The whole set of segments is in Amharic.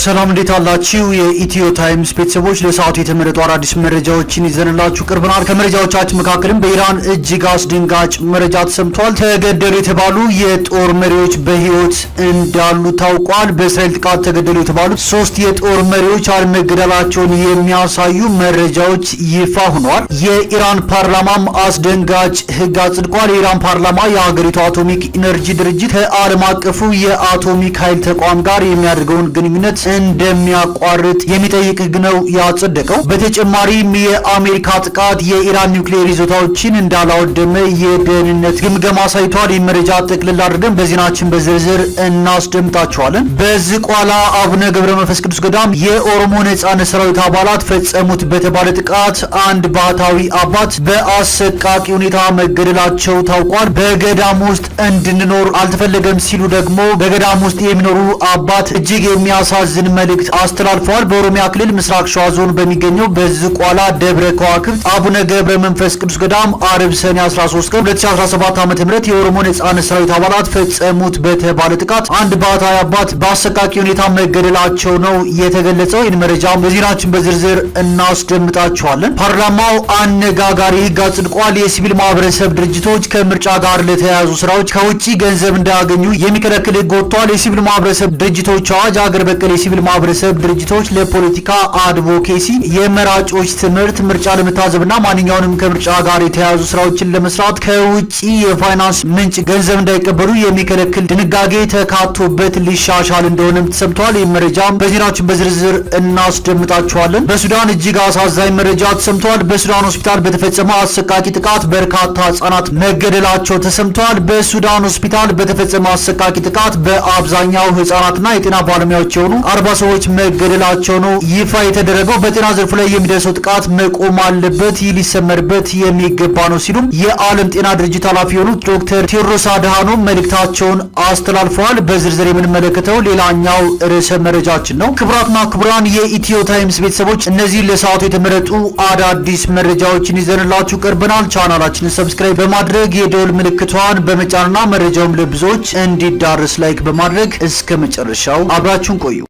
ሰላም እንዴት አላችሁ? የኢትዮ ታይምስ ቤተሰቦች ለሰዓቱ የተመረጡ አዳዲስ መረጃዎችን ይዘንላችሁ ቀርበናል። ከመረጃዎቻችን መካከልም በኢራን እጅግ አስደንጋጭ መረጃ ተሰምቷል። ተገደሉ የተባሉ የጦር መሪዎች በህይወት እንዳሉ ታውቋል። በእስራኤል ጥቃት ተገደሉ የተባሉ 3 የጦር መሪዎች አለመገደላቸውን የሚያሳዩ መረጃዎች ይፋ ሆነዋል። የኢራን ፓርላማም አስደንጋጭ ህግ አጽድቋል። የኢራን ፓርላማ የሀገሪቱ አቶሚክ ኢነርጂ ድርጅት ከዓለም አቀፉ የአቶሚክ ኃይል ተቋም ጋር የሚያደርገውን ግንኙነት እንደሚያቋርጥ የሚጠይቅ ህግ ነው ያጸደቀው። በተጨማሪም የአሜሪካ ጥቃት የኢራን ኒውክሌር ይዞታዎችን እንዳላወደመ የደህንነት ግምገማ አሳይቷል። የመረጃ ጠቅልል አድርገን በዜናችን በዝርዝር እናስደምጣቸዋለን። በዝቋላ አቡነ ገብረ መንፈስ ቅዱስ ገዳም የኦሮሞ ነጻነት ሰራዊት አባላት ፈጸሙት በተባለ ጥቃት አንድ ባህታዊ አባት በአሰቃቂ ሁኔታ መገደላቸው ታውቋል። በገዳም ውስጥ እንድንኖር አልተፈለገም ሲሉ ደግሞ በገዳም ውስጥ የሚኖሩ አባት እጅግ የሚያሳዝን መልእክት አስተላልፈዋል። በኦሮሚያ ክልል ምስራቅ ሸዋ ዞን በሚገኘው በዝቋላ ደብረ ከዋክብት አቡነ ገብረ መንፈስ ቅዱስ ገዳም አርብ ሰኔ 13 ቀን 2017 ዓ.ም የኦሮሞ ነጻነት ሰራዊት አባላት ፈጸሙት በተባለ ጥቃት አንድ ባህታዊ አባት በአሰቃቂ ሁኔታ መገደላቸው ነው የተገለጸው። ይህን መረጃ በዜናችን በዝርዝር እናስደምጣቸዋለን። ፓርላማው አነጋጋሪ ህግ አጽድቋል። የሲቪል ማህበረሰብ ድርጅቶች ከምርጫ ጋር ለተያያዙ ስራዎች ከውጭ ገንዘብ እንዳያገኙ የሚከለክል ህግ ወጥቷል። የሲቪል ማህበረሰብ ድርጅቶች አዋጅ ሀገር በቀል የሲቪል ማህበረሰብ ድርጅቶች ለፖለቲካ አድቮኬሲ፣ የመራጮች ትምህርት፣ ምርጫ ለመታዘብና ማንኛውንም ከምርጫ ጋር የተያያዙ ስራዎችን ለመስራት ከውጭ የፋይናንስ ምንጭ ገንዘብ እንዳይቀበሉ የሚከለክል ድንጋጌ ተካቶበት ሊሻሻል እንደሆነም ተሰምቷል። ይህ መረጃም በዜናችን በዝርዝር እናስደምጣቸዋለን። በሱዳን እጅግ አሳዛኝ መረጃ ተሰምቷል። በሱዳን ሆስፒታል በተፈጸመ አሰቃቂ ጥቃት በርካታ ህጻናት መገደላቸው ተሰምቷል። በሱዳን ሆስፒታል በተፈጸመ አሰቃቂ ጥቃት በአብዛኛው ህጻናትና የጤና ባለሙያዎች የሆኑ 40 ሰዎች መገደላቸው ነው ይፋ የተደረገው። በጤና ዘርፉ ላይ የሚደርሰው ጥቃት መቆም አለበት፣ ይህ ሊሰመርበት የሚገባ ነው ሲሉም የዓለም ጤና ድርጅት ኃላፊ የሆኑት ዶክተር ቴዎድሮስ አድሃኖም መልእክታቸውን አስተላልፈዋል። በዝርዝር የምንመለከተው ሌላኛው ርዕሰ መረጃችን ነው። ክቡራትና ክቡራን የኢትዮ ታይምስ ቤተሰቦች እነዚህ ለሰዓቱ የተመረጡ አዳዲስ መረጃዎችን ይዘንላችሁ ቀርበናል። ቻናላችንን ሰብስክራይብ በማድረግ የደወል ምልክቷን በመጫንና መረጃውም ለብዙዎች እንዲዳረስ ላይክ በማድረግ እስከ መጨረሻው አብራችሁን ቆዩ።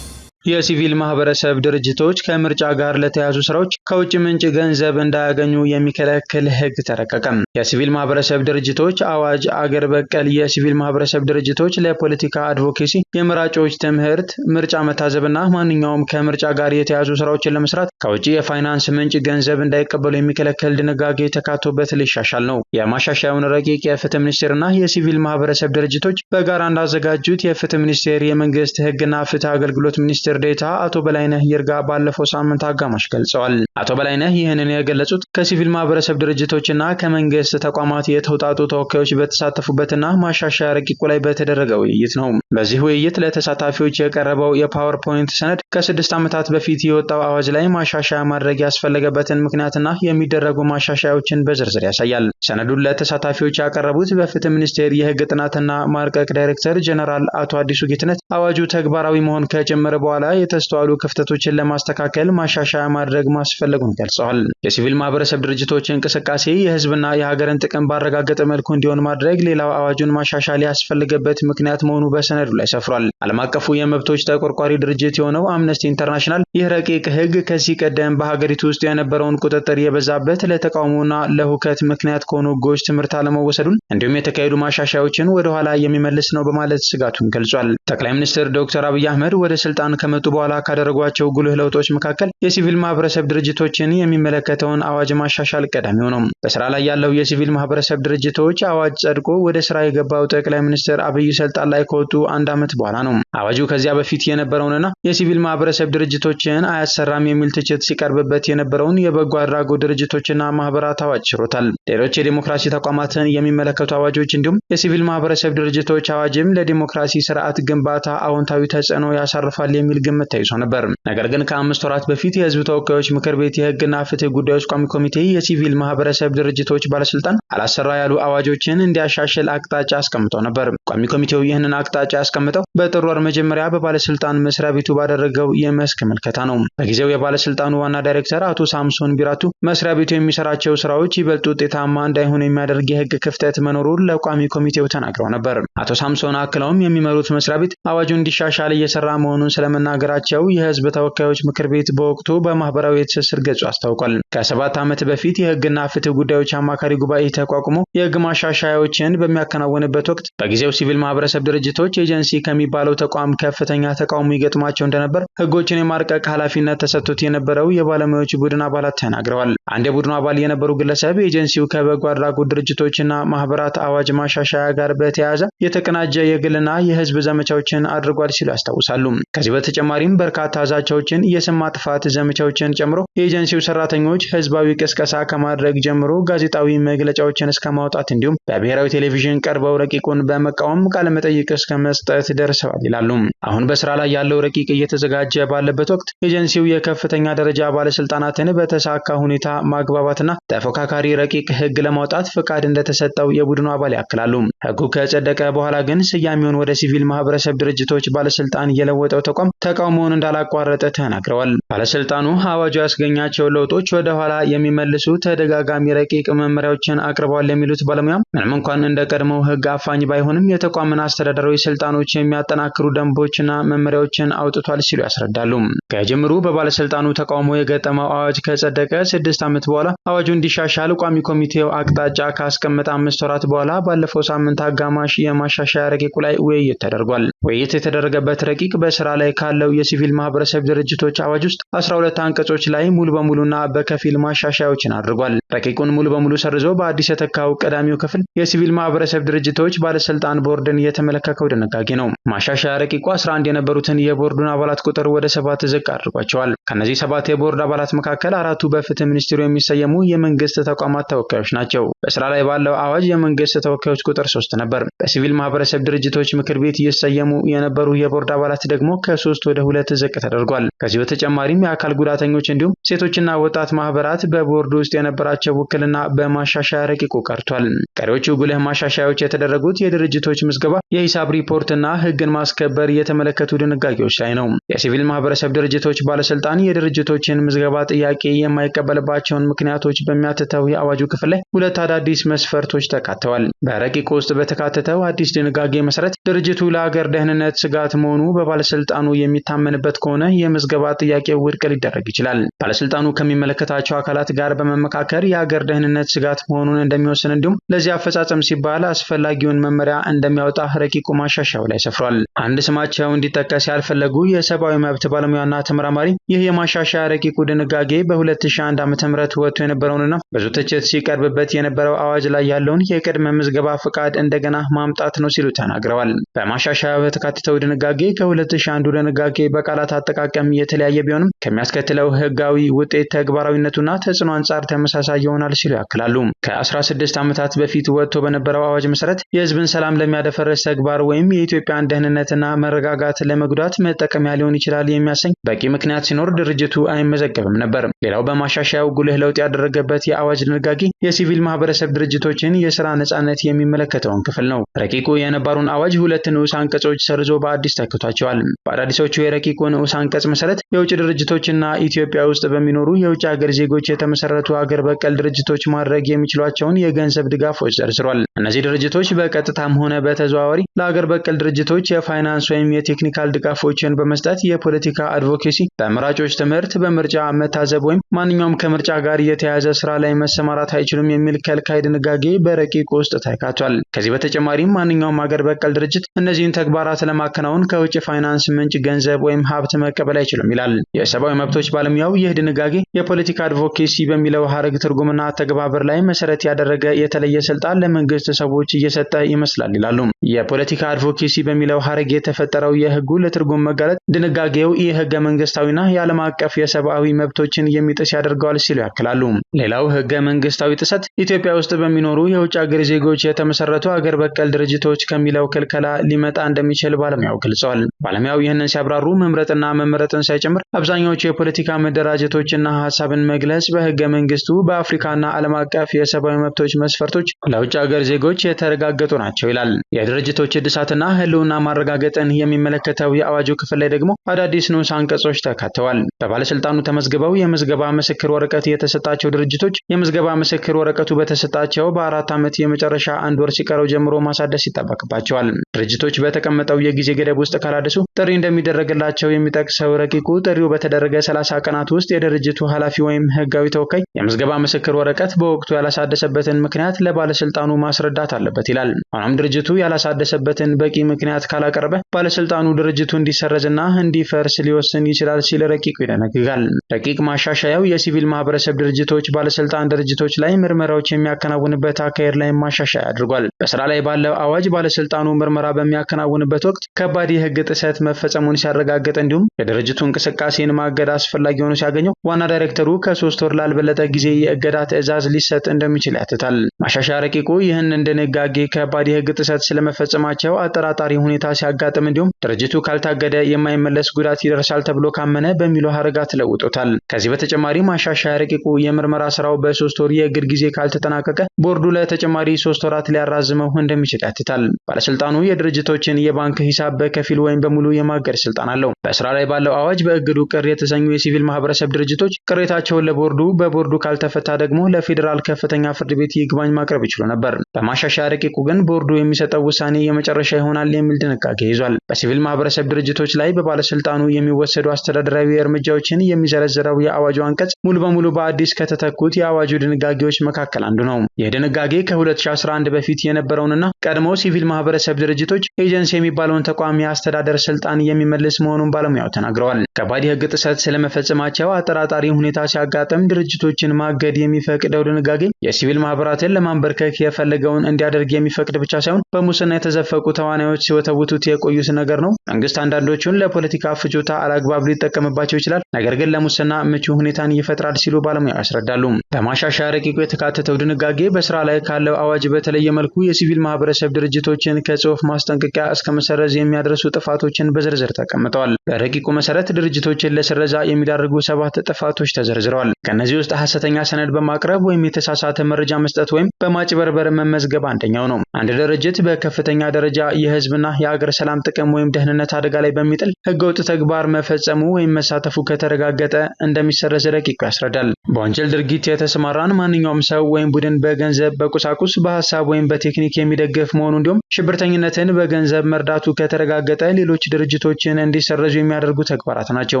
የሲቪል ማህበረሰብ ድርጅቶች ከምርጫ ጋር ለተያዙ ስራዎች ከውጭ ምንጭ ገንዘብ እንዳያገኙ የሚከለክል ህግ ተረቀቀ። የሲቪል ማህበረሰብ ድርጅቶች አዋጅ አገር በቀል የሲቪል ማህበረሰብ ድርጅቶች ለፖለቲካ አድቮኬሲ፣ የመራጮች ትምህርት፣ ምርጫ መታዘብና ማንኛውም ከምርጫ ጋር የተያዙ ስራዎችን ለመስራት ከውጭ የፋይናንስ ምንጭ ገንዘብ እንዳይቀበሉ የሚከለክል ድንጋጌ ተካቶበት ሊሻሻል ነው። የማሻሻያውን ረቂቅ የፍትህ ሚኒስቴርና የሲቪል ማህበረሰብ ድርጅቶች በጋራ እንዳዘጋጁት የፍትህ ሚኒስቴር የመንግስት ህግና ፍትህ አገልግሎት ሚኒስቴር ዴታ አቶ በላይነህ ይርጋ ባለፈው ሳምንት አጋማሽ ገልጸዋል። አቶ በላይነህ ይህንን የገለጹት ከሲቪል ማህበረሰብ ድርጅቶችና ከመንግስት ተቋማት የተውጣጡ ተወካዮች በተሳተፉበትና ማሻሻያ ረቂቁ ላይ በተደረገ ውይይት ነው። በዚህ ውይይት ለተሳታፊዎች የቀረበው የፓወርፖይንት ሰነድ ከ6 ዓመታት በፊት የወጣው አዋጅ ላይ ማሻሻያ ማድረግ ያስፈለገበትን ምክንያትና የሚደረጉ ማሻሻያዎችን በዝርዝር ያሳያል። ሰነዱን ለተሳታፊዎች ያቀረቡት በፍትህ ሚኒስቴር የህግ ጥናትና ማርቀቅ ዳይሬክተር ጀነራል አቶ አዲሱ ጌትነት አዋጁ ተግባራዊ መሆን ከጀመረ በኋላ የተስተዋሉ ክፍተቶችን ለማስተካከል ማሻሻያ ማድረግ ማስፈለጉን ገልጸዋል። የሲቪል ማህበረሰብ ድርጅቶች እንቅስቃሴ የህዝብና የሀገርን ጥቅም ባረጋገጠ መልኩ እንዲሆን ማድረግ ሌላው አዋጁን ማሻሻል ያስፈልገበት ምክንያት መሆኑ በሰነዱ ላይ ሰፍሯል። ዓለም አቀፉ የመብቶች ተቆርቋሪ ድርጅት የሆነው አምነስቲ ኢንተርናሽናል ይህ ረቂቅ ህግ ከዚህ ቀደም በሀገሪቱ ውስጥ የነበረውን ቁጥጥር የበዛበት ለተቃውሞና ለሁከት ምክንያት ከሆኑ ህጎች ትምህርት አለመወሰዱን እንዲሁም የተካሄዱ ማሻሻያዎችን ወደ ኋላ የሚመልስ ነው በማለት ስጋቱን ገልጿል። ጠቅላይ ሚኒስትር ዶክተር አብይ አህመድ ወደ ስልጣን ከመጡ በኋላ ካደረጓቸው ጉልህ ለውጦች መካከል የሲቪል ማህበረሰብ ድርጅቶችን የሚመለከተውን አዋጅ ማሻሻል ቀዳሚው ነው። በስራ ላይ ያለው የሲቪል ማህበረሰብ ድርጅቶች አዋጅ ጸድቆ ወደ ስራ የገባው ጠቅላይ ሚኒስትር አብይ ስልጣን ላይ ከወጡ 1 ዓመት በኋላ ነው። አዋጁ ከዚያ በፊት የነበረውንና የሲቪል ማህበረሰብ ድርጅቶችን አያሰራም የሚል ትችት ሲቀርብበት የነበረውን የበጎ አድራጎት ድርጅቶችና ማህበራት አዋጅ ሽሮታል። ሌሎች የዲሞክራሲ ተቋማትን የሚመለከቱ አዋጆች እንዲሁም የሲቪል ማህበረሰብ ድርጅቶች አዋጅም ለዲሞክራሲ ስርዓት ግንባታ አዎንታዊ ተጽዕኖ ያሳርፋል የሚል ግምት ተይዞ ነበር። ነገር ግን ከ5 ወራት በፊት የህዝብ ተወካዮች ምክር ቤት የህግና ፍትህ ጉዳዮች ቋሚ ኮሚቴ የሲቪል ማህበረሰብ ድርጅቶች ባለስልጣን አላሰራ ያሉ አዋጆችን እንዲያሻሽል አቅጣጫ አስቀምጠው ነበር። ቋሚ ኮሚቴው ይህንን አቅጣጫ ያስቀምጠው በጥር ወር መጀመሪያ በባለስልጣን መስሪያ ቤቱ ባደረገው የመስክ ምልከታ ነው። በጊዜው የባለስልጣኑ ዋና ዳይሬክተር አቶ ሳምሶን ቢራቱ መስሪያ ቤቱ የሚሰራቸው ስራዎች ይበልጥ ውጤታማ እንዳይሆኑ የሚያደርግ የህግ ክፍተት መኖሩን ለቋሚ ኮሚቴው ተናግረው ነበር። አቶ ሳምሶን አክለውም የሚመሩት መስሪያ ቤት አዋጁ እንዲሻሻል እየሰራ መሆኑን ስለመናገራቸው የህዝብ ተወካዮች ምክር ቤት በወቅቱ በማህበራዊ የትስስር ገጹ አስታውቋል። ከ7 ዓመት በፊት የህግና ፍትህ ጉዳዮች አማካሪ ጉባኤ ተቋቁሞ የህግ ማሻሻያዎችን በሚያከናውንበት ወቅት በጊዜው ሲቪል ማህበረሰብ ድርጅቶች ኤጀንሲ ከሚባለው ተቋም ከፍተኛ ተቃውሞ ይገጥማቸው እንደነበር ህጎችን የማርቀቅ ኃላፊነት ተሰጥቶት የነበረው የባለሙያዎች ቡድን አባላት ተናግረዋል። አንድ የቡድኑ አባል የነበሩ ግለሰብ ኤጀንሲው ከበጎ አድራጎት ድርጅቶችና ማህበራት አዋጅ ማሻሻያ ጋር በተያያዘ የተቀናጀ የግልና የህዝብ ዘመቻዎችን አድርጓል ሲሉ ያስታውሳሉ። ከዚህ በተጨማሪም በርካታ ዛቻዎችን፣ የስም ማጥፋት ዘመቻዎችን ጨምሮ የኤጀንሲው ሰራተኞች ህዝባዊ ቅስቀሳ ከማድረግ ጀምሮ ጋዜጣዊ መግለጫዎችን እስከ ማውጣት እንዲሁም በብሔራዊ ቴሌቪዥን ቀርበው ረቂቁን በመቃወም ቃለ መጠይቅ እስከ መስጠት ደርሰዋል ይላሉ። አሁን በስራ ላይ ያለው ረቂቅ እየተዘጋጀ ባለበት ወቅት ኤጀንሲው የከፍተኛ ደረጃ ባለስልጣናትን በተሳካ ሁኔታ ማግባባትና ተፎካካሪ ረቂቅ ህግ ለማውጣት ፍቃድ እንደተሰጠው የቡድኑ አባል ያክላሉ። ህጉ ከጸደቀ በኋላ ግን ስያሜውን ወደ ሲቪል ማህበረሰብ ድርጅቶች ባለስልጣን የለወጠው ተቋም ተቃውሞውን እንዳላቋረጠ ተናግረዋል። ባለስልጣኑ አዋጁ ያስገኛቸው ለውጦች ወደ ኋላ የሚመልሱ ተደጋጋሚ ረቂቅ መመሪያዎችን አቅርበዋል የሚሉት ባለሙያም ምንም እንኳን እንደ ቀድሞው ህግ አፋኝ ባይሆንም የተቋምን አስተዳደራዊ ስልጣኖች የሚያጠናክሩ ደንቦችና መመሪያዎችን አውጥቷል ሲሉ ያስረዳሉ። ከጅምሩ በባለስልጣኑ ተቃውሞ የገጠመው አዋጅ ከጸደቀ 6 ዓመት በኋላ አዋጁ እንዲሻሻል ቋሚ ኮሚቴው አቅጣጫ ካስቀመጠ 5 ወራት በኋላ ባለፈው ሳምንት አጋማሽ የማሻሻያ ረቂቁ ላይ ውይይት ተደርጓል። ውይይት የተደረገበት ረቂቅ በስራ ላይ ካለው የሲቪል ማህበረሰብ ድርጅቶች አዋጅ ውስጥ 12 አንቀጾች ላይ ሙሉ በሙሉና በከፊል ማሻሻያዎችን አድርጓል። ረቂቁን ሙሉ በሙሉ ሰርዞ በአዲስ የተካው ቀዳሚው ክፍል የሲቪል ማህበረሰብ ድርጅቶች ባለስልጣን ቦርድን የተመለከተው ድንጋጌ ነው። ማሻሻያ ረቂቁ 11 የነበሩትን የቦርዱን አባላት ቁጥር ወደ 7 ዝቅ አድርጓቸዋል። ከነዚህ 7 የቦርድ አባላት መካከል 4ቱ በፍትህ ሚኒስቴሩ የሚሰየሙ የመንግስት ተቋማት ተወካዮች ናቸው። በስራ ላይ ባለው አዋጅ የመንግስት ተወካዮች ቁጥር 3 ነበር። በሲቪል ማህበረሰብ ድርጅቶች ምክር ቤት ይሰየሙ የነበሩ የቦርድ አባላት ደግሞ ከ3 ወደ 2 ዝቅ ተደርጓል። ከዚህ በተጨማሪም የአካል ጉዳተኞች እንዲሁም ሴቶችና ወጣት ማህበራት በቦርዱ ውስጥ የነበራቸው ውክልና በማሻሻያ ረቂቁ ቀርቷል። ቀሪዎቹ ጉልህ ማሻሻያዎች የተደረጉት የድርጅቶች ምዝገባ፣ የሂሳብ ሪፖርትና ህግን ማስከበር የተመለከቱ ድንጋጌዎች ላይ ነው። የሲቪል ማህበረሰብ ድርጅቶች ባለስልጣን የድርጅቶችን ምዝገባ ጥያቄ የማይቀበልባቸውን ምክንያቶች በሚያትተው የአዋጁ ክፍል ላይ 2 አዳዲስ መስፈርቶች ተካተዋል። በረቂቁ ውስጥ በተካተተው አዲስ ድንጋጌ መሰረት ድርጅቱ ለሀገር ደህንነት ስጋት መሆኑ በባለስልጣኑ የሚታመንበት ከሆነ የምዝገባ ጥያቄው ውድቅ ሊደረግ ይችላል። ባለስልጣኑ ከሚመለከታቸው አካላት ጋር በመመካከር የሀገር ደህንነት ስጋት መሆኑን እንደሚወስን እንዲሁም ለዚህ አፈጻጸም ሲባል አስፈላጊውን መመሪያ እንደሚያወጣ ረቂቁ ማሻሻያው ላይ ሰፍሯል። አንድ ስማቸው እንዲጠቀስ ያልፈለጉ የሰብአዊ መብት ባለሙያና ተመራማሪ ይህ የማሻሻያ ረቂቁ ድንጋጌ በ2001 ዓ.ም ወጥቶ የነበረውንና ብዙ ትችት ሲቀርብበት የነበረው አዋጅ ላይ ያለውን የቅድመ ምዝገባ ፍቃድ እንደገና ማምጣት ነው ሲሉ ተናግረዋል። በማሻሻያው የተካተተው ድንጋጌ ከ2001 ድንጋጌ በቃላት አጠቃቀም የተለያየ ቢሆንም ከሚያስከትለው ህጋዊ ውጤት ተግባራዊነቱና ተጽዕኖ አንጻር ተመሳሳይ ይሆናል ሲሉ ያክላሉ። ከ16 ዓመታት በፊት ወጥቶ በነበረው አዋጅ መሰረት የህዝብን ሰላም ለሚያደፈርስ ተግባር ወይም የኢትዮጵያን ደህንነትና መረጋጋት ለመጉዳት መጠቀሚያ ሊሆን ይችላል የሚያሰኝ በቂ ምክንያት ሲኖር ድርጅቱ አይመዘገብም ነበር። ሌላው በማሻሻያው ጉልህ ለውጥ ያደረገበት የአዋጅ ድንጋጌ የሲቪል ማህበረሰብ ድርጅቶችን የስራ ነጻነት የሚመለከተውን ክፍል ነው። ረቂቁ የነባሩን አዋጅ 2 ንዑስ አንቀጾች ሰርዞ በአዲስ ተክቷቸዋል። በአዳዲሶቹ የረቂቁ ንዑስ አንቀጽ መሰረት የውጭ ድርጅቶችና ኢትዮጵያ ውስጥ በሚኖሩ የውጭ ሀገር ዜጎች የተመሰረቱ ሀገር በቀል ድርጅቶች ማድረግ የሚችሏቸውን የገንዘብ ድጋፎች ዘርዝሯል። እነዚህ ድርጅቶች በቀጥታም ሆነ በተዘዋዋሪ ለሀገር በቀል ድርጅቶች የፋይናንስ ወይም የቴክኒካል ድጋፎችን በመስጠት የፖለቲካ አድቮኬሲ፣ በመራጮች ትምህርት፣ በምርጫ መታዘብ ወይም ማንኛውም ከምርጫ ጋር የተያያዘ ስራ ላይ መሰማራት አይችሉም የሚል ከልካይ ድንጋጌ በረቂቁ ውስጥ ተካቷል። ከዚህ በተጨማሪም ማንኛውም ሀገር በቀል ድርጅት እነዚህን ተግባራት ለማከናወን ከውጭ ፋይናንስ ምንጭ ገንዘብ ወይም ሀብት መቀበል አይችልም ይላል። የሰብአዊ የሰብአዊ መብቶች ባለሙያው ይህ ድንጋጌ የፖለቲካ አድቮኬሲ በሚለው ሐረግ ትርጉምና ተግባር ላይ መሰረት ያደረገ የተለየ ስልጣን ለመንግስት ሰዎች እየሰጠ ይመስላል ይላሉ። የፖለቲካ አድቮኬሲ በሚለው ሐረግ የተፈጠረው የህጉ ለትርጉም መጋለጥ ድንጋጌው ይህ ህገ መንግስታዊና የዓለም አቀፍ የሰብአዊ መብቶችን የሚጥስ ያደርገዋል ሲሉ ያክላሉ። ሌላው ህገ መንግስታዊ ጥሰት ኢትዮጵያ ውስጥ በሚኖሩ የውጭ ሀገር ዜጎች የተመሰረቱ አገር በቀል ድርጅቶች ከሚለው ክልከላ ሊመጣ እንደሚችል ባለሙያው ገልጸዋል። ባለሙያው ይህንን ሲያብራሩ መምረጥና መመረጥን ሳይጨምር አብዛኛዎቹ የፖለቲካ መደራጀቶችና ሀሳብን መግለጽ በህገ መንግስቱ በአፍሪካና ዓለም አቀፍ የሰብአዊ መብቶች መስፈርቶች ለውጭ ሀገር ዜጎች የተረጋገጡ ናቸው ይላል። የድርጅቶች እድሳትና ህልውና ማረጋገጥን የሚመለከተው የአዋጁ ክፍል ላይ ደግሞ አዳዲስ ንዑስ አንቀጾች ተካተዋል። በባለስልጣኑ ተመዝግበው የምዝገባ ምስክር ወረቀት የተሰጣቸው ድርጅቶች የምዝገባ ምስክር ወረቀቱ በተሰጣቸው በ4 ዓመት የመጨረሻ 1 ወር ሲቀረው ጀምሮ ማሳደስ ይጠበቅባቸዋል። ድርጅቶች በተቀመጠው የጊዜ ገደብ ውስጥ ካላደሱ ጥሪ እንደሚደረግላቸው የሚጠቅሰው ረቂቁ ጥሪው በተደረገ 30 ቀናት ውስጥ የድርጅቱ ኃላፊ ወይም ህጋዊ ተወካይ የምዝገባ ምስክር ወረቀት በወቅቱ ያላሳደሰበትን ምክንያት ለባለስልጣኑ ማስረዳት አለበት ይላል። ሆኖም ድርጅቱ ያላሳደሰበትን በቂ ምክንያት ካላቀረበ ባለስልጣኑ ድርጅቱ እንዲሰረዝና እንዲፈርስ ሊወስን ይችላል ሲል ረቂቁ ይደነግጋል። ረቂቅ ማሻሻያው የሲቪል ማህበረሰብ ድርጅቶች ባለስልጣን ድርጅቶች ላይ ምርመራዎች የሚያከናውንበት አካሄድ ላይ ማሻሻያ አድርጓል። በስራ ላይ ባለው አዋጅ ባለስልጣኑ ምርመራ በሚያከናውንበት ወቅት ከባድ የህግ ጥሰት መፈጸሙን ሲያረጋግጥ እንዲሁም የድርጅቱ እንቅስቃሴን ማገድ አስፈላጊ ሆኖ ሲያገኘው ዋና ዳይሬክተሩ ከ3 ወር ላልበለጠ ጊዜ የእገዳ ትዕዛዝ ሊሰጥ እንደሚችል ያትታል። ማሻሻያ ረቂቁ ይህንን ድንጋጌ ከባድ የህግ ጥሰት ስለመፈጸማቸው አጠራጣሪ ሁኔታ ሲያጋጥም እንዲሁም ድርጅቱ ካልታገደ የማይመለስ ጉዳት ይደርሳል ተብሎ ካመነ በሚለው ሐረጋት ለውጦታል። ከዚህ በተጨማሪ ማሻሻያ ረቂቁ የምርመራ ስራው በ3 ወር የእግድ ጊዜ ካልተጠናቀቀ ቦርዱ ለተጨማሪ 3 ወራት ሊያራዝመው እንደሚችል ያትታል። ባለስልጣኑ የድርጅቶችን የባንክ ሂሳብ በከፊል ወይም በሙሉ የማገድ ስልጣን አለው። በስራ ላይ ባለው አዋጅ በእግዱ ቅር የተሰኙ የሲቪል ማህበረሰብ ድርጅቶች ቅሬታቸውን ለቦርዱ፣ በቦርዱ ካልተፈታ ደግሞ ለፌዴራል ከፍተኛ ፍርድ ቤት ይግባኝ ማቅረብ ይችሉ ነበር። በማሻሻያ ረቂቁ ግን ቦርዱ የሚሰጠው ውሳኔ የመጨረሻ ይሆናል የሚል ድንጋጌ ይዟል። በሲቪል ማህበረሰብ ድርጅቶች ላይ በባለስልጣኑ የሚወሰዱ አስተዳደራዊ እርምጃዎችን የሚዘረዝረው የአዋጁ አንቀጽ ሙሉ በሙሉ በአዲስ ከተተኩት የአዋጁ ድንጋጌዎች መካከል አንዱ ነው። ይህ ድንጋጌ ከ2011 በፊት የነበረውንና ቀድሞ ሲቪል ማህበረሰብ ድርጅቶች ኤጀንሲ የሚባለውን ተቋም የአስተዳደር ስልጣን የሚመልስ መሆኑን ባለሙያው ተናግረዋል። ከባድ የህግ ጥሰት ስለመፈጸማቸው አጠራጣሪ ሁኔታ ሲያጋጥም ድርጅቶችን ማገድ የሚፈቅደው ድንጋጌ የሲቪል ማህበራትን ለማንበርከክ የፈለገውን እንዲያደርግ የሚፈቅድ ብቻ ሳይሆን በሙስና የተዘፈቁ ተዋናዮች ሲወተውቱት የቆዩት ነገር ነው። መንግስት አንዳንዶቹን ለፖለቲካ ፍጆታ አላግባብ ሊጠቀምባቸው ይችላል፣ ነገር ግን ለሙስና ምቹ ሁኔታን ይፈጥራል ሲሉ ባለሙያው ያስረዳሉ። በማሻሻያ ረቂቁ የተካተተው ድንጋጌ በስራ ላይ ካለው አዋጅ በተለየ መልኩ የሲቪል ማህበረሰብ ድርጅቶችን ከጽሁፍ ማስጠንቀቂያ እስከ መሰረዝ የሚያደርሱ ጥፋቶችን በዝርዝር ተቀምጠዋል። በረቂቁ መሰረት ድርጅቶችን ለስረዛ የሚዳርጉ 7 ጥፋቶች ተዘርዝረዋል። ከነዚህ ውስጥ ሐሰተኛ ሰነድ በማቅረብ ወይም የተሳሳተ መረጃ መስጠት ወይም በማጭበርበር መመዝገብ አንደኛው ነው። አንድ ድርጅት በከፍተኛ ደረጃ የህዝብና የሀገር ሰላም ጥቅም ወይም ደህንነት አደጋ ላይ በሚጥል ህገወጥ ተግባር መፈጸሙ ወይም መሳተፉ ከተረጋገጠ እንደሚሰረዝ ረቂቁ ያስረዳል። በወንጀል ድርጊት የተሰማራን ማንኛውም ሰው ወይም ቡድን በገንዘብ፣ በቁሳቁስ፣ በሐሳብ ወይም በቴክኒክ የሚደግፍ መሆኑ እንዲሁም ሽብርተኝነትን በገንዘብ መርዳቱ ከተረጋገጠ ሌሎች ድርጅቶችን እንዲሰረዙ የሚያደርጉ ተግባራት ናቸው።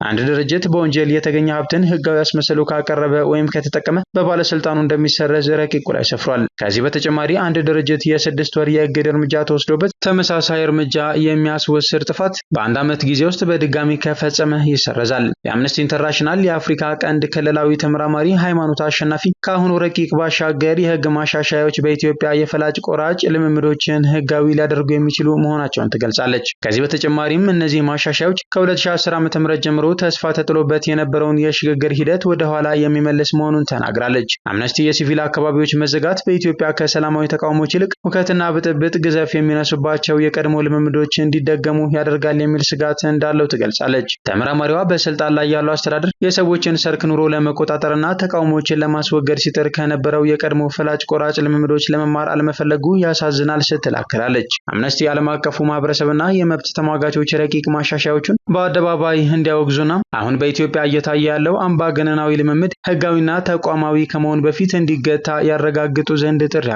አንድ ድርጅት በወንጀል የተገኘ ሀብትን ህጋዊ አስመስሎ ካቀረበ ወይም ከተጠቀመ በባለስልጣኑ እንደሚሰረዝ ረቂቁ ላይ ሰፍሯል። ከዚህ በተጨማሪ አንድ ድርጅት የ6 ወር የእግድ እርምጃ ተወስዶበት ተመሳሳይ እርምጃ የሚያስወስድ ጥፋት በ1 ዓመት ጊዜ ውስጥ በድጋሚ ከፈጸመ ይሰረዛል። የአምነስቲ ኢንተርናሽናል የአፍሪካ ቀንድ ክልላዊ ተመራማሪ ሃይማኖት አሸናፊ ከአሁኑ ረቂቅ ባሻገር የህግ ማሻሻያዎች በኢትዮጵያ የፈላጭ ቆራጭ ልምምዶችን ህጋዊ ሊያደርጉ የሚችሉ መሆናቸውን ትገልጻለች። ከዚህ በተጨማሪም እነዚህ ማሻሻያዎች ከ2010 ዓ.ም ጀምሮ ተስፋ ተጥሎበት የነበረውን የሽግግር ሂደት ወደ ኋላ የሚመልስ መሆኑን ተናግራለች። አምነስቲ የሲቪል አካባቢዎች መዘጋት በኢትዮጵያ ከሰላማዊ ተቃውሞች ይልቅ ሁከትና ብጥብጥ ግዘፍ የሚነሱባቸው የቀድሞ ልምምዶች እንዲደገሙ ያደርጋል የሚል ስጋት እንዳለው ትገልጻለች። ተመራማሪዋ በስልጣን ላይ ያለው አስተዳደር የሰዎችን ሰርክ ኑሮ ለመቆጣጠርና ተቃውሞችን ለማስወገድ ሲጥር ከነበረው የቀድሞ ፈላጭ ቆራጭ ልምምዶች ለመማር አለመፈለጉ ያሳዝናል ስትል አክላለች። አምነስቲ ዓለም አቀፉ ማህበረሰብና የመብት ተሟጋቾች ረቂቅ ማሻሻያዎቹን በአደባባይ እንዲያወግዙና አሁን በኢትዮጵያ እየታየ ያለው አምባገነናዊ ልምምድ ህጋዊና ተቋማዊ ከመሆን በፊት እንዲገታ ያረጋግጡ ዘንድ ጥሪ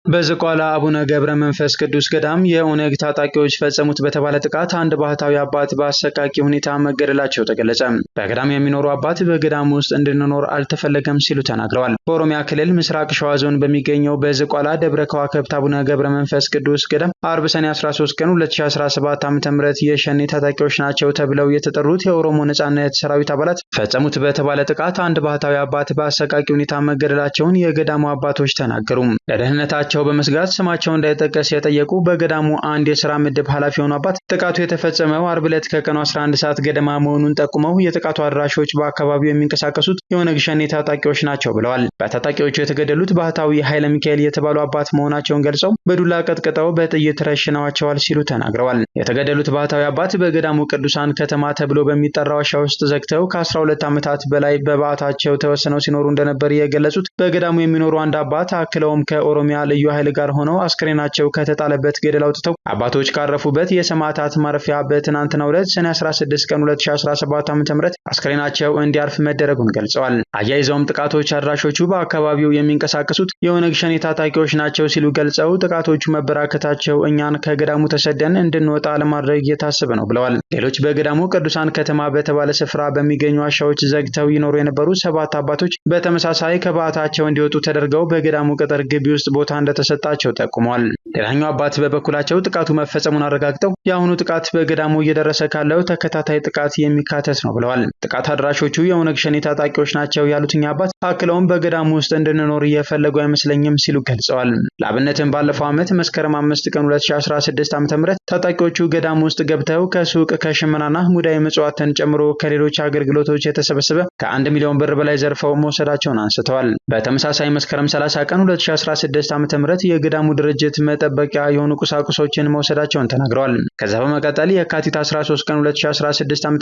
በዝቋላ አቡነ ገብረ መንፈስ ቅዱስ ገዳም የኦነግ ታጣቂዎች ፈጸሙት በተባለ ጥቃት አንድ ባህታዊ አባት በአሰቃቂ ሁኔታ መገደላቸው ተገለጸ። በገዳም የሚኖሩ አባት በገዳም ውስጥ እንድንኖር አልተፈለገም ሲሉ ተናግረዋል። በኦሮሚያ ክልል ምስራቅ ሸዋ ዞን በሚገኘው በዝቋላ ደብረ ከዋክብት አቡነ ገብረ መንፈስ ቅዱስ ገዳም አርብ ሰኔ 13 ቀን 2017 ዓ.ም የሸኔ ታጣቂዎች ናቸው ተብለው የተጠሩት የኦሮሞ ነጻነት ሰራዊት አባላት ፈጸሙት በተባለ ጥቃት አንድ ባህታዊ አባት በአሰቃቂ ሁኔታ መገደላቸውን የገዳሙ አባቶች ተናገሩ። ለደህንነታቸው በመስጋት ስማቸው እንዳይጠቀስ የጠየቁ በገዳሙ አንድ የሥራ ምድብ ኃላፊ የሆኑ አባት ጥቃቱ የተፈጸመው አርብ ዕለት ከቀኑ 11 ሰዓት ገደማ መሆኑን ጠቁመው የጥቃቱ አድራሾች በአካባቢው የሚንቀሳቀሱት የኦነግ ሸኔ ታጣቂዎች ናቸው ብለዋል። በታጣቂዎቹ የተገደሉት ባህታዊ ኃይለ ሚካኤል የተባሉ አባት መሆናቸውን ገልጸው በዱላ ቀጥቅጠው በጥይት ረሽነዋቸዋል ሲሉ ተናግረዋል። የተገደሉት ባህታዊ አባት በገዳሙ ቅዱሳን ከተማ ተብሎ በሚጠራው ዋሻ ውስጥ ዘግተው ከ12 ዓመታት በላይ በበዓታቸው ተወስነው ሲኖሩ እንደነበር የገለጹት በገዳሙ የሚኖሩ አንድ አባት አክለውም ከኦሮሚያ ልዩ ኃይል ጋር ሆነው አስክሬናቸው ከተጣለበት ገደል አውጥተው አባቶች ካረፉበት የሰማዕታት ማረፊያ በትናንትናው ዕለት ሰኔ 16 ቀን 2017 ዓ.ም አስክሬናቸው እንዲያርፍ መደረጉን ገልጸዋል። አያይዘውም ጥቃቶች አድራሾቹ በአካባቢው የሚንቀሳቀሱት የኦነግ ሸኔ ታጣቂዎች ናቸው ሲሉ ገልጸው ጥቃቶቹ መበራከታቸው እኛን ከገዳሙ ተሰደን እንድንወጣ ለማድረግ የታሰበ ነው ብለዋል። ሌሎች በገዳሙ ቅዱሳን ከተማ በተባለ ስፍራ በሚገኙ ዋሻዎች ዘግተው ይኖሩ የነበሩ 7 አባቶች በተመሳሳይ ከበዓታቸው እንዲወጡ ተደርገው በገዳሙ ቅጥር ግቢ ውስጥ ቦታ እንደተሰጣቸው ጠቁመዋል። ሌላኛው አባት በበኩላቸው ጥቃቱ መፈጸሙን አረጋግጠው የአሁኑ ጥቃት በገዳሙ እየደረሰ ካለው ተከታታይ ጥቃት የሚካተት ነው ብለዋል። ጥቃት አድራሾቹ የኦነግ ሸኔ ታጣቂዎች ናቸው ያሉትኛ አባት አክለውም በገዳሙ ውስጥ እንድንኖር እየፈለጉ አይመስለኝም ሲሉ ገልጸዋል። ለአብነትም ባለፈው ዓመት መስከረም 5 ቀን 2016 ዓ.ም ታጣቂዎቹ ገዳሙ ውስጥ ገብተው ከሱቅ ከሽመናና ሙዳይ ምጽዋትን ጨምሮ ከሌሎች አገልግሎቶች የተሰበሰበ ከ1 ሚሊዮን ብር በላይ ዘርፈው መውሰዳቸውን አንስተዋል። በተመሳሳይ መስከረም 30 ቀን 2016 ዓ.ም የገዳሙ ድርጅት መጠበቂያ የሆኑ ቁሳቁሶችን መውሰዳቸውን ተናግረዋል። ከዛ በመቀጠል የካቲት 13 ቀን 2016 ዓ.ም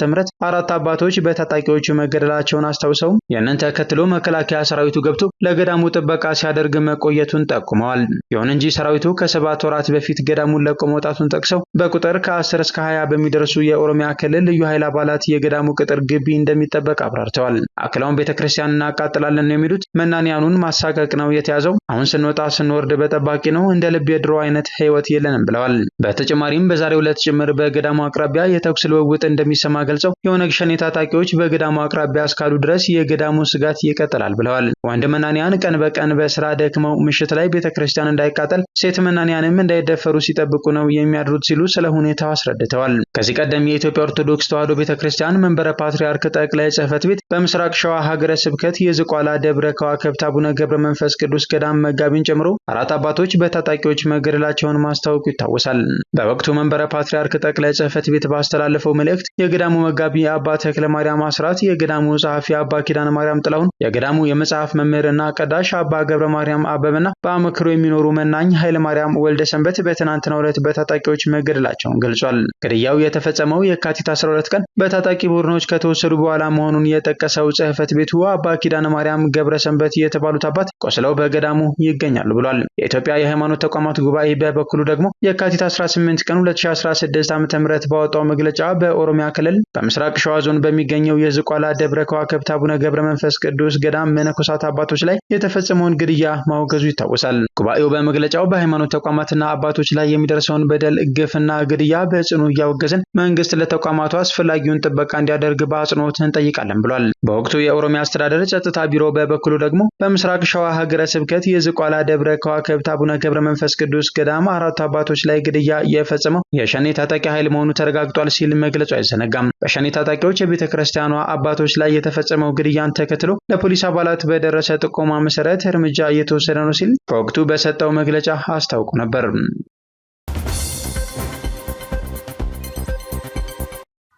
4 አባቶች በታጣቂዎቹ መገደላቸውን አስታውሰው ያንን ተከትሎ መከላከያ ሰራዊቱ ገብቶ ለገዳሙ ጥበቃ ሲያደርግ መቆየቱን ጠቁመዋል። ይሁን እንጂ ሰራዊቱ ከ7 ወራት በፊት ገዳሙን ለቆ መውጣቱን ጠቅሰው በቁጥር ከ10 እስከ 20 በሚደርሱ የኦሮሚያ ክልል ልዩ ኃይል አባላት የገዳሙ ቅጥር ግቢ እንደሚጠበቅ አብራርተዋል። አክለውም ቤተክርስቲያን እናቃጥላለን ነው የሚሉት መናንያኑን ማሳቀቅ ነው የተያዘው። አሁን ስንወጣ ስንወርድ በጠባቂ ነው፣ እንደ ልብ የድሮ አይነት ህይወት የለንም ብለዋል። በተጨማሪም በዛሬው ዕለት ጭምር በገዳሙ አቅራቢያ የተኩስ ልውውጥ እንደሚሰማ ገልጸው የኦነግ ሸኔ ታጣቂዎች በገዳሙ አቅራቢያ እስካሉ ድረስ የገዳሙ ስጋት ይቀጥላል ብለዋል። ወንድ መናንያን ቀን በቀን በስራ ደክመው ምሽት ላይ ቤተክርስቲያን እንዳይቃጠል፣ ሴት መናንያንም እንዳይደፈሩ ሲጠብቁ ነው የሚያድሩት ሲሉ ስለ ሁኔታው አስረድተዋል። ከዚህ ቀደም የኢትዮጵያ ኦርቶዶክስ ተዋሕዶ ቤተክርስቲያን መንበረ ፓትርያርክ ጠቅላይ ጽሕፈት ቤት በምስራቅ ሸዋ ሀገረ ስብከት የዝቋላ ደብረ ከዋክብት አቡነ ገብረ መንፈስ ቅዱስ ገዳም መጋቢን ጨምሮ 4 አባቶች በታጣቂዎች መገደላቸውን ማስታወቁ ይታወሳል። በወቅቱ መንበረ ፓትርያርክ ጠቅላይ ጽሕፈት ቤት ባስተላለፈው መልእክት የገዳሙ መጋቢ አባ ተክለ ማርያም አስራት፣ የገዳሙ ጸሐፊ አባ ኪዳነ ማርያም ጥላሁን፣ የገዳሙ የመጽሐፍ መምህርና ቀዳሽ አባ ገብረ ማርያም አበበና በአመክሮ የሚኖሩ መናኝ ኃይለ ማርያም ወልደ ሰንበት በትናንትናው ዕለት በታጣቂዎች መገደላቸውን ገልጿል። ግድያው የተፈጸመው የካቲት 12 ቀን በታጣቂ ቡድኖች ከተወሰዱ በኋላ መሆኑን የጠቀሰው ጽሕፈት ቤቱ አባ ኪዳነ ማርያም ገብረ ሰንበት የተባሉት አባት ቆስለው በገዳሙ ይገኛሉ ብሏል። የኢትዮጵያ የሃይማኖት ተቋማት ጉባኤ በበኩሉ ደግሞ የካቲት 18 ቀን 2016 ዓ.ም ባወጣው መግለጫ በኦሮሚያ ክልል በምስራቅ ሸዋ ዞን በሚገኘው የዝቋላ ደብረ ከዋክብት አቡነ ገብረ መንፈስ ቅዱስ ገዳም መነኮሳት አባቶች ላይ የተፈጸመውን ግድያ ማውገዙ ይታወሳል። ጉባኤው በመግለጫው በሃይማኖት ተቋማትና አባቶች ላይ የሚደርሰውን በደል፣ ግፍና ግድያ በጽኑ እያወገዝን መንግስት ለተቋማቱ አስፈላጊውን ጥበቃ እንዲያደርግ በአጽንኦት እንጠይቃለን ብሏል። በወቅቱ የኦሮሚያ አስተዳደር ጸጥታ ቢሮ በበኩሉ ደግሞ በምስራቅ ሸዋ ሀገረ ስብከት የዝቋላ ደብረ ከዋክብት አቡነ ገብረ መንፈስ ቅዱስ ገዳም 4 አባቶች ላይ ግድያ የፈጸመው የሸኔ ታጣቂ ኃይል መሆኑ ተረጋግጧል ሲል መግለጹ አይዘነጋም። በሸኔ ታጣቂዎች የቤተ ክርስቲያኗ አባቶች ላይ የተፈጸመው ግድያን ተከትሎ ለፖሊስ አባላት በደረሰ ጥቆማ መሰረት እርምጃ እየተወሰደ ነው ሲል በወቅቱ በሰጠው መግለጫ አስታውቆ ነበር።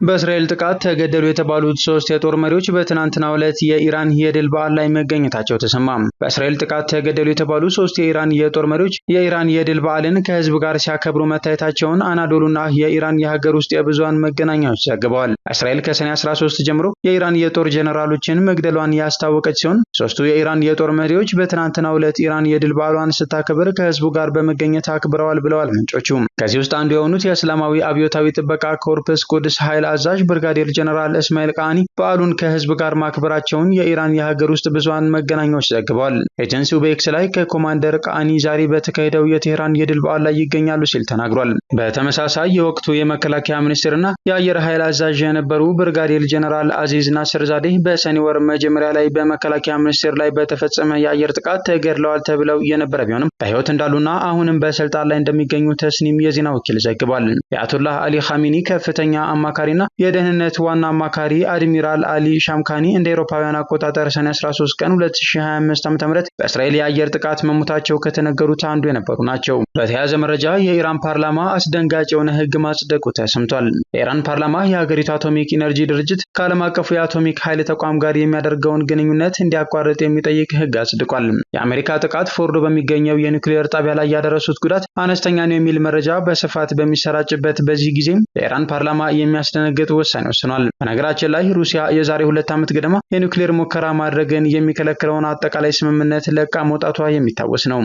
በእስራኤል ጥቃት ተገደሉ የተባሉት 3 የጦር መሪዎች በትናንትናው ዕለት የኢራን የድል በዓል ላይ መገኘታቸው ተሰማ። በእስራኤል ጥቃት ተገደሉ የተባሉ 3 የኢራን የጦር መሪዎች የኢራን የድል በዓልን ከህዝብ ጋር ሲያከብሩ መታየታቸውን አናዶሉና የኢራን የሀገር ውስጥ የብዙሃን መገናኛዎች ዘግበዋል። እስራኤል ከሰኔ 13 ጀምሮ የኢራን የጦር ጀነራሎችን መግደሏን ያስታወቀች ሲሆን 3ቱ የኢራን የጦር መሪዎች በትናንትናው ዕለት ኢራን የድል በዓሏን ስታከብር ከህዝቡ ጋር በመገኘት አክብረዋል ብለዋል ምንጮቹ። ከዚህ ውስጥ አንዱ የሆኑት የእስላማዊ አብዮታዊ ጥበቃ ኮርፕስ ቁድስ ኃይል አዛዥ ብርጋዴር ጀነራል እስማኤል ቃኒ በዓሉን ከህዝብ ጋር ማክበራቸውን የኢራን የሀገር ውስጥ ብዙሃን መገናኛዎች ዘግበዋል። ኤጀንሲው በኤክስ ላይ ከኮማንደር ቃኒ ዛሬ በተካሄደው የቴህራን የድል በዓል ላይ ይገኛሉ ሲል ተናግሯል። በተመሳሳይ የወቅቱ የመከላከያ ሚኒስትርና የአየር ኃይል አዛዥ የነበሩ ብርጋዴር ጀነራል አዚዝ ናስርዛዴህ በሰኔ ወር መጀመሪያ ላይ በመከላከያ ሚኒስቴር ላይ በተፈጸመ የአየር ጥቃት ተገድለዋል ተብለው የነበረ ቢሆንም በህይወት እንዳሉና አሁንም በስልጣን ላይ እንደሚገኙ ተስኒም የዜና ወኪል ዘግቧል። የአያቶላህ አሊ ኻሜኒ ከፍተኛ አማካሪና የደህንነት ዋና አማካሪ አድሚራል አሊ ሻምካኒ እንደ አውሮፓውያን አቆጣጠር ሰኔ 13 ቀን 2025 ዓ.ም በእስራኤል የአየር ጥቃት መሞታቸው ከተነገሩት አንዱ የነበሩ ናቸው። በተያያዘ መረጃ የኢራን ፓርላማ አስደንጋጭ የሆነ ህግ ማጽደቁ ተሰምቷል። የኢራን ፓርላማ የሀገሪቱ አቶሚክ ኢነርጂ ድርጅት ከዓለም አቀፉ የአቶሚክ ኃይል ተቋም ጋር የሚያደርገውን ግንኙነት እንዲያቋርጥ የሚጠይቅ ህግ አጽድቋል። የአሜሪካ ጥቃት ፎርዶ በሚገኘው የኒውክሌር ጣቢያ ላይ ያደረሱት ጉዳት አነስተኛ ነው የሚል መረጃ በስፋት በሚሰራጭበት በዚህ ጊዜም የኢራን ፓርላማ የሚያስደነግጥ ውሳኔ ወስኗል። በነገራችን ላይ ሩሲያ የዛሬ 2 ዓመት ገደማ የኒውክሌር ሙከራ ማድረግን የሚከለክለውን አጠቃላይ ስምምነት ለቃ መውጣቷ የሚታወስ ነው።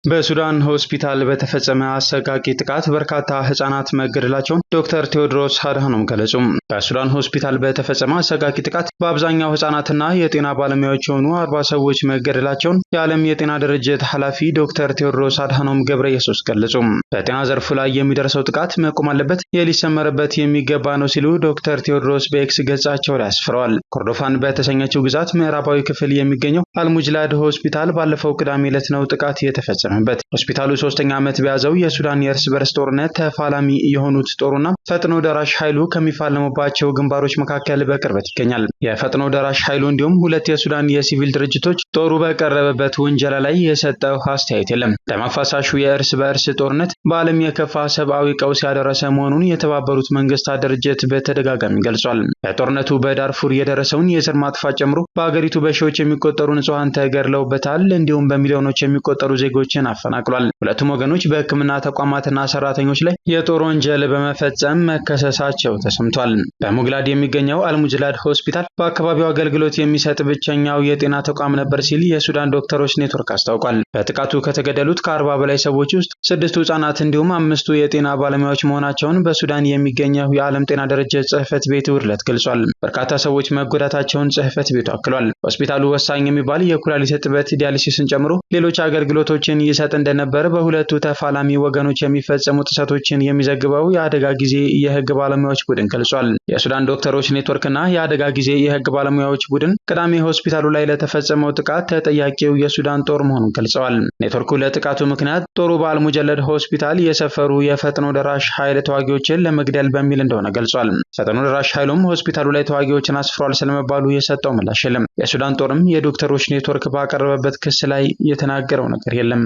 በሱዳን ሆስፒታል በተፈጸመ አሰቃቂ ጥቃት በርካታ ህጻናት መገደላቸውን ዶክተር ቴዎድሮስ አድሃኖም ገለጹ። በሱዳን ሆስፒታል በተፈጸመ አሰቃቂ ጥቃት በአብዛኛው ህጻናትና የጤና ባለሙያዎች የሆኑ 40 ሰዎች መገደላቸውን የዓለም የጤና ድርጅት ኃላፊ ዶክተር ቴዎድሮስ አድሃኖም ገብረየሱስ ገለጹ። በጤና ዘርፉ ላይ የሚደርሰው ጥቃት መቆም አለበት፣ ሊሰመርበት የሚገባ ነው ሲሉ ዶክተር ቴዎድሮስ በኤክስ ገጻቸው ላይ አስፍረዋል። ኮርዶፋን በተሰኘችው ግዛት ምዕራባዊ ክፍል የሚገኘው አልሙጅላድ ሆስፒታል ባለፈው ቅዳሜ ዕለት ነው ጥቃት የተፈጸመ ሆስፒታሉ 3ኛ ዓመት በያዘው የሱዳን የእርስ በርስ ጦርነት ተፋላሚ የሆኑት ጦሩና ፈጥኖ ደራሽ ኃይሉ ከሚፋለሙባቸው ግንባሮች መካከል በቅርበት ይገኛል። የፈጥኖ ደራሽ ኃይሉ እንዲሁም 2 የሱዳን የሲቪል ድርጅቶች ጦሩ በቀረበበት ውንጀላ ላይ የሰጠው አስተያየት የለም። ደም አፋሳሹ የእርስ በርስ ጦርነት በዓለም የከፋ ሰብአዊ ቀውስ ያደረሰ መሆኑን የተባበሩት መንግስታት ድርጅት በተደጋጋሚ ገልጿል። በጦርነቱ በዳርፉር የደረሰውን የዘር ማጥፋት ጨምሮ በአገሪቱ በሺዎች የሚቆጠሩ ንጹሃን ተገድለውበታል። እንዲሁም በሚሊዮኖች የሚቆጠሩ ዜጎች አፈናቅሏል። ሁለቱም ወገኖች በሕክምና ተቋማትና ሰራተኞች ላይ የጦር ወንጀል በመፈጸም መከሰሳቸው ተሰምቷል። በሙግላድ የሚገኘው አልሙጅላድ ሆስፒታል በአካባቢው አገልግሎት የሚሰጥ ብቸኛው የጤና ተቋም ነበር ሲል የሱዳን ዶክተሮች ኔትወርክ አስታውቋል። በጥቃቱ ከተገደሉት ከ40 በላይ ሰዎች ውስጥ 6ቱ ህጻናት እንዲሁም 5ቱ የጤና ባለሙያዎች መሆናቸውን በሱዳን የሚገኘው የዓለም ጤና ድርጅት ጽሕፈት ቤት ውድለት ገልጿል። በርካታ ሰዎች መጎዳታቸውን ጽሕፈት ቤቱ አክሏል። ሆስፒታሉ ወሳኝ የሚባል የኩላሊት እጥበት ዲያሊሲስን ጨምሮ ሌሎች አገልግሎቶችን ይሰጥ እንደነበር በሁለቱ ተፋላሚ ወገኖች የሚፈጸሙ ጥሰቶችን የሚዘግበው የአደጋ ጊዜ የህግ ባለሙያዎች ቡድን ገልጿል። የሱዳን ዶክተሮች ኔትወርክና የአደጋ ጊዜ የህግ ባለሙያዎች ቡድን ቅዳሜ ሆስፒታሉ ላይ ለተፈጸመው ጥቃት ተጠያቂው የሱዳን ጦር መሆኑን ገልጸዋል። ኔትወርኩ ለጥቃቱ ምክንያት ጦሩ በአልሙጀለድ ሆስፒታል የሰፈሩ የፈጥኖ ደራሽ ኃይል ተዋጊዎችን ለመግደል በሚል እንደሆነ ገልጿል። ፈጥኖ ደራሽ ኃይሉም ሆስፒታሉ ላይ ተዋጊዎችን አስፍሯል ስለመባሉ የሰጠው ምላሽ የለም። የሱዳን ጦርም የዶክተሮች ኔትወርክ ባቀረበበት ክስ ላይ የተናገረው ነገር የለም።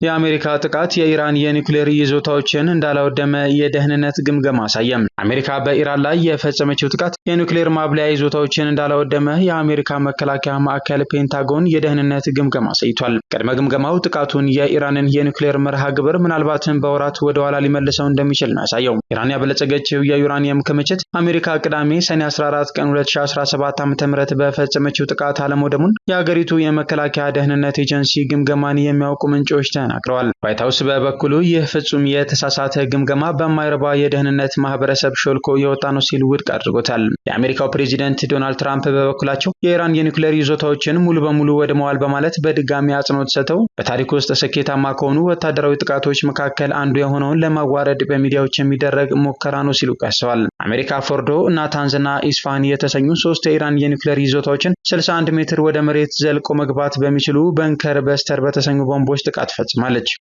የአሜሪካ ጥቃት የኢራን የኒውክሌር ይዞታዎችን እንዳላወደመ የደህንነት ግምገማ አሳየም። አሜሪካ በኢራን ላይ የፈጸመችው ጥቃት የኒውክሌር ማብለያ ይዞታዎችን እንዳላወደመ የአሜሪካ መከላከያ ማዕከል ፔንታጎን የደህንነት ግምገማ አሳይቷል። ቅድመ ግምገማው ጥቃቱን የኢራንን የኒውክሌር መርሃ ግብር ምናልባትም በወራት ወደ ኋላ ሊመልሰው እንደሚችል ነው ያሳየው። ኢራን ያበለጸገችው የዩራኒየም ክምችት አሜሪካ ቅዳሜ ሰኔ 14 ቀን 2017 ዓ.ም በፈጸመችው ጥቃት አለመውደሙን የሀገሪቱ የመከላከያ ደህንነት ኤጀንሲ ግምገማን የሚያውቁ ምንጮች ተናግረዋል። ዋይት ሀውስ በበኩሉ ይህ ፍጹም የተሳሳተ ግምገማ በማይረባ የደህንነት ማህበረሰብ ሾልኮ የወጣ ነው ሲል ውድቅ አድርጎታል። የአሜሪካው ፕሬዚደንት ዶናልድ ትራምፕ በበኩላቸው የኢራን የኒውክሌር ይዞታዎችን ሙሉ በሙሉ ወድመዋል በማለት በድጋሚ አጽንኦት ሰጥተው በታሪክ ውስጥ ስኬታማ ከሆኑ ወታደራዊ ጥቃቶች መካከል አንዱ የሆነውን ለማዋረድ በሚዲያዎች የሚደረግ ሙከራ ነው ሲሉ ከሰዋል። አሜሪካ ፎርዶ፣ ናታንዝ እና ኢስፋሃን የተሰኙ 3 የኢራን የኒውክሌር ይዞታዎችን 61 ሜትር ወደ መሬት ዘልቆ መግባት በሚችሉ በንከር በስተር በተሰኙ ቦምቦች ጥቃት ፈጽማለች።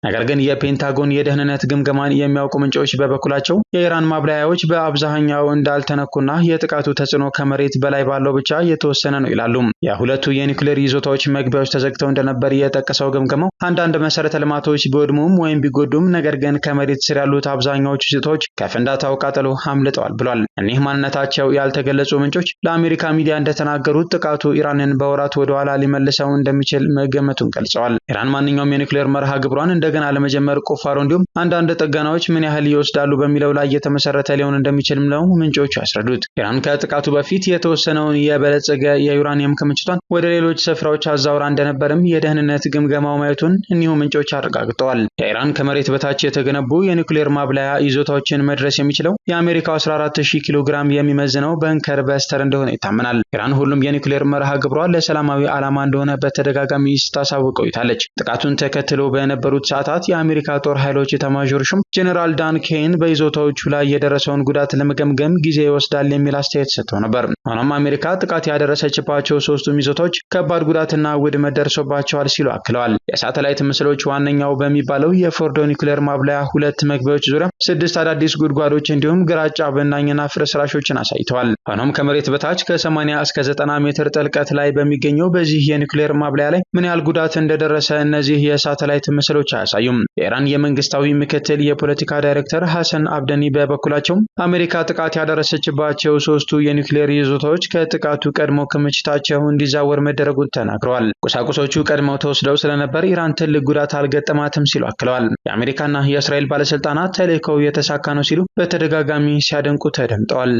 ነገር ግን የፔንታጎን የደህንነት ግምገማን የሚያውቁ ምንጮች በበኩላቸው የኢራን ማብላያዎች በአብዛኛው እንዳልተነኩና የጥቃቱ ተጽዕኖ ከመሬት በላይ ባለው ብቻ የተወሰነ ነው ይላሉ። የሁለቱ የኒውክሌር ይዞታዎች መግቢያዎች ተዘግተው እንደነበር የጠቀሰው ግምገማው አንዳንድ መሰረተ ልማቶች ቢወድሙም ወይም ቢጎዱም ነገር ግን ከመሬት ስር ያሉት አብዛኛዎቹ ይዞታዎች ከፍንዳታው ቃጠሎ አምልጠዋል ብሏል። እኒህ ማንነታቸው ያልተገለጹ ምንጮች ለአሜሪካ ሚዲያ እንደተናገሩት ጥቃቱ ኢራንን በወራት ወደ ኋላ ሊመልሰው እንደሚችል መገመቱን ገልጸዋል። ኢራን ማንኛውም የኒውክሌር መርሃ ግብሯን እንደገና ለመጀመር ቁፋሮ እንዲሁም አንዳንድ ጥገናዎች ምን ያህል ይወስዳሉ በሚለው ላይ የተመሰረተ ሊሆን እንደሚችልም ነው ምንጮቹ ያስረዱት። ኢራን ከጥቃቱ በፊት የተወሰነውን የበለጸገ የዩራኒየም ክምችቷን ወደ ሌሎች ስፍራዎች አዛውራ እንደነበርም የደህንነት ግምገማው ማየቱን እኒሁ ምንጮች አረጋግጠዋል። ኢራን ከመሬት በታች የተገነቡ የኒውክሌር ማብላያ ይዞታዎችን መድረስ የሚችለው የአሜሪካው 14000 ኪሎ ግራም የሚመዝነው በንከር በስተር እንደሆነ ይታመናል። ኢራን ሁሉም የኒውክሌር መርሃ ግብሯ ለሰላማዊ ዓላማ እንደሆነ በተደጋጋሚ ስታሳውቅ ቆይታለች። ጥቃቱን ተከትሎ በነበሩት ሰዓታት የአሜሪካ ጦር ኃይሎች ኤታማዦር ሹም ጄኔራል ዳን ኬን በይዞታዎቹ ላይ የደረሰውን ጉዳት ለመገምገም ጊዜ ይወስዳል የሚል አስተያየት ሰጥተው ነበር። ሆኖም አሜሪካ ጥቃት ያደረሰችባቸው ሶስቱም ይዞታዎች ከባድ ጉዳትና ውድመት ደርሶባቸዋል ሲሉ አክለዋል። የሳተላይት ምስሎች ዋነኛው በሚባለው የፎርዶ ኒውክሌር ማብላያ 2 መግቢያዎች ዙሪያ 6 አዳዲስ ጉድጓዶች እንዲሁም ግራጫ ብናኝና ፍርስራሾችን አሳይተዋል። ሆኖም ከመሬት በታች ከ80 እስከ 90 ሜትር ጥልቀት ላይ በሚገኘው በዚህ የኒውክሌር ማብላያ ላይ ምን ያህል ጉዳት እንደደረሰ እነዚህ የሳተላይት ምስሎች አያሳዩም። የኢራን የመንግስታዊ ምክትል የፖለቲካ ዳይሬክተር ሐሰን አብደኒ በበኩላቸው አሜሪካ ጥቃት ያደረሰችባቸው ሶስቱ የኒውክሌር ይዞታዎች ከጥቃቱ ቀድሞ ክምችታቸው እንዲዛወር መደረጉን ተናግረዋል። ቁሳቁሶቹ ቀድመው ተወስደው ስለነበር ኢራን ትልቅ ጉዳት አልገጠማትም ሲሉ አክለዋል። የአሜሪካና የእስራኤል ባለስልጣናት ተልዕኮው የተሳካ ነው ሲሉ በተደጋጋሚ ሲያደንቁ ተደምጠዋል።